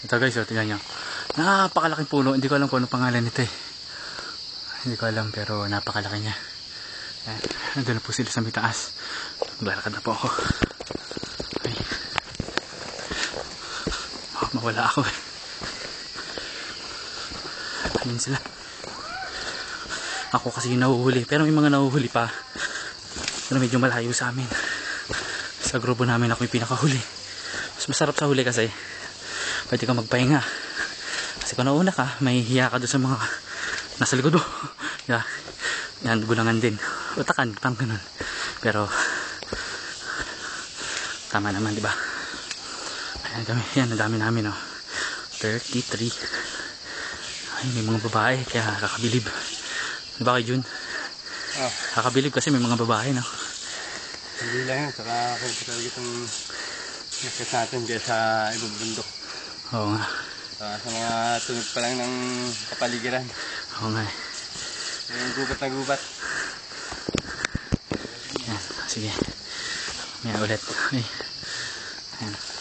Ito guys, oh, tingnan nyo. Napakalaking puno. Hindi ko alam kung ano pangalan nito eh. Hindi ko alam pero napakalaki niya. Ayan. Nandun na po sila sa may taas. Maglalakad na po ako. Ay. Mawala ako eh. Ayun sila. Ako kasi yung nahuhuli. Pero may mga nahuhuli pa. Pero medyo malayo sa amin. Sa grupo namin ako yung pinakahuli. Mas masarap sa huli kasi pwede ka magpahinga. Kasi kung nauna ka, may hiya ka doon sa mga nasa likod mo. Yeah. Yan, gulangan din. Utakan, pang ganun. Pero tama naman, di ba? Ayan kami. Yan, ang dami namin, oh. 33. Ay, may mga babae, kaya kakabilib. Di ba kay Jun? Oh. Kakabilib kasi may mga babae, no? Hindi lang yun, saka kung talaga itong nakit natin kaya sa ibang bundok. Oo nga. Sa mga tunog pa lang ng kapaligiran. Oo nga. Yung gubat na gubat. Yan, sige. May ulit. Ay. Ayan.